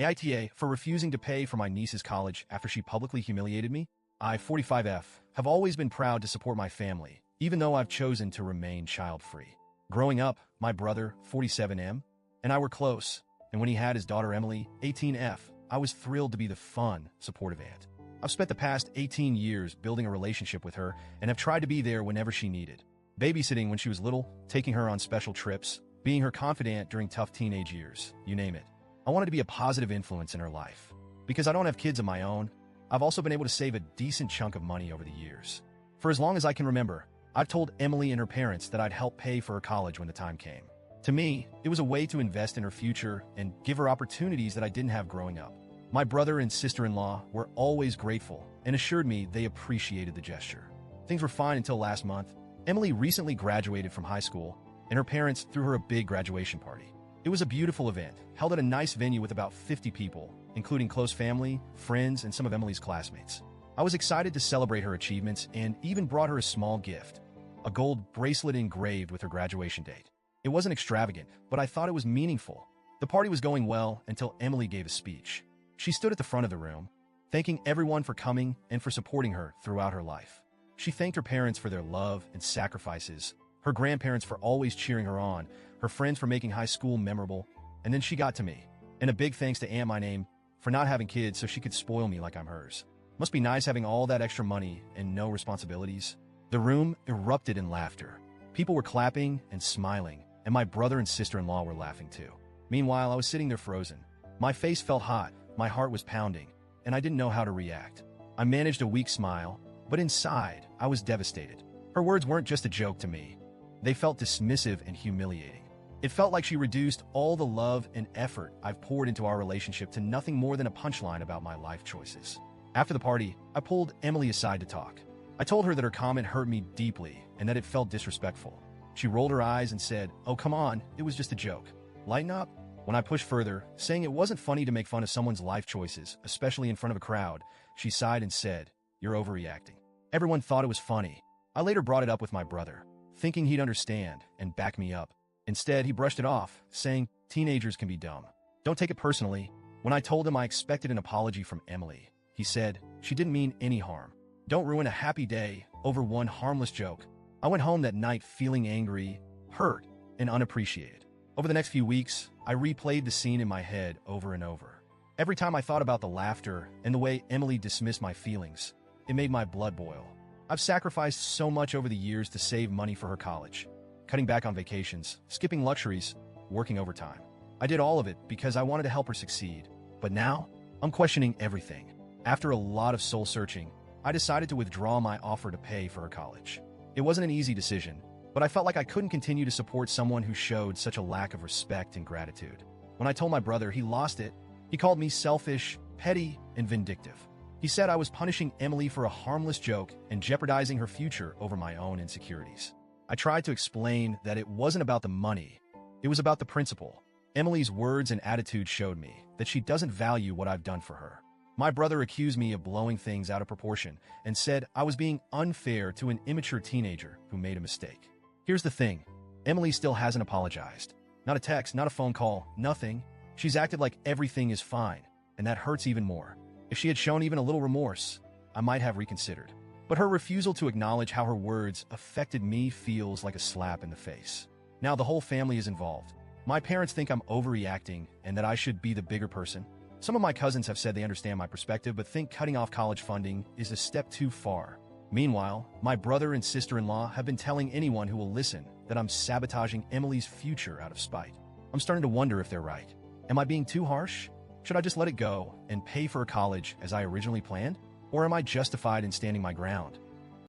AITA for refusing to pay for my niece's college after she publicly humiliated me. I, 45F, have always been proud to support my family, even though I've chosen to remain child-free. Growing up, my brother, 47M, and I were close, and when he had his daughter Emily, 18F, I was thrilled to be the fun, supportive aunt. I've spent the past 18 years building a relationship with her and have tried to be there whenever she needed. Babysitting when she was little, taking her on special trips, being her confidant during tough teenage years, you name it. I wanted to be a positive influence in her life. Because I don't have kids of my own, I've also been able to save a decent chunk of money over the years. For as long as I can remember, I've told Emily and her parents that I'd help pay for her college when the time came. To me, it was a way to invest in her future and give her opportunities that I didn't have growing up. My brother and sister-in-law were always grateful and assured me they appreciated the gesture. Things were fine until last month. Emily recently graduated from high school, and her parents threw her a big graduation party. It was a beautiful event, held at a nice venue with about 50 people, including close family, friends, and some of Emily's classmates. I was excited to celebrate her achievements and even brought her a small gift, a gold bracelet engraved with her graduation date. It wasn't extravagant, but I thought it was meaningful. The party was going well until Emily gave a speech. She stood at the front of the room, thanking everyone for coming and for supporting her throughout her life. She thanked her parents for their love and sacrifices, her grandparents for always cheering her on, her friends for making high school memorable, and then she got to me. And a big thanks to Aunt My Name for not having kids so she could spoil me like I'm hers. Must be nice having all that extra money and no responsibilities. The room erupted in laughter. People were clapping and smiling, and my brother and sister-in-law were laughing too. Meanwhile, I was sitting there frozen. My face felt hot, my heart was pounding, and I didn't know how to react. I managed a weak smile, but inside, I was devastated. Her words weren't just a joke to me. They felt dismissive and humiliating. It felt like she reduced all the love and effort I've poured into our relationship to nothing more than a punchline about my life choices. After the party, I pulled Emily aside to talk. I told her that her comment hurt me deeply and that it felt disrespectful. She rolled her eyes and said, "Oh, come on, it was just a joke. Lighten up." When I pushed further, saying it wasn't funny to make fun of someone's life choices, especially in front of a crowd, she sighed and said, "You're overreacting." Everyone thought it was funny. I later brought it up with my brother, thinking he'd understand and back me up. Instead, he brushed it off, saying, "Teenagers can be dumb. Don't take it personally." When I told him I expected an apology from Emily, he said, "She didn't mean any harm. Don't ruin a happy day over one harmless joke." I went home that night feeling angry, hurt, and unappreciated. Over the next few weeks, I replayed the scene in my head over and over. Every time I thought about the laughter and the way Emily dismissed my feelings, it made my blood boil. I've sacrificed so much over the years to save money for her college, cutting back on vacations, skipping luxuries, working overtime. I did all of it because I wanted to help her succeed. But now, I'm questioning everything. After a lot of soul-searching, I decided to withdraw my offer to pay for her college. It wasn't an easy decision, but I felt like I couldn't continue to support someone who showed such a lack of respect and gratitude. When I told my brother, he lost it. He called me selfish, petty, and vindictive. He said I was punishing Emily for a harmless joke and jeopardizing her future over my own insecurities. I tried to explain that it wasn't about the money. It was about the principle. Emily's words and attitude showed me that she doesn't value what I've done for her. My brother accused me of blowing things out of proportion and said I was being unfair to an immature teenager who made a mistake. Here's the thing. Emily still hasn't apologized. Not a text, not a phone call, nothing. She's acted like everything is fine, and that hurts even more. If she had shown even a little remorse, I might have reconsidered. But her refusal to acknowledge how her words affected me feels like a slap in the face. Now the whole family is involved. My parents think I'm overreacting and that I should be the bigger person. Some of my cousins have said they understand my perspective but think cutting off college funding is a step too far. Meanwhile, my brother and sister-in-law have been telling anyone who will listen that I'm sabotaging Emily's future out of spite. I'm starting to wonder if they're right. Am I being too harsh? Should I just let it go and pay for college as I originally planned? Or am I justified in standing my ground?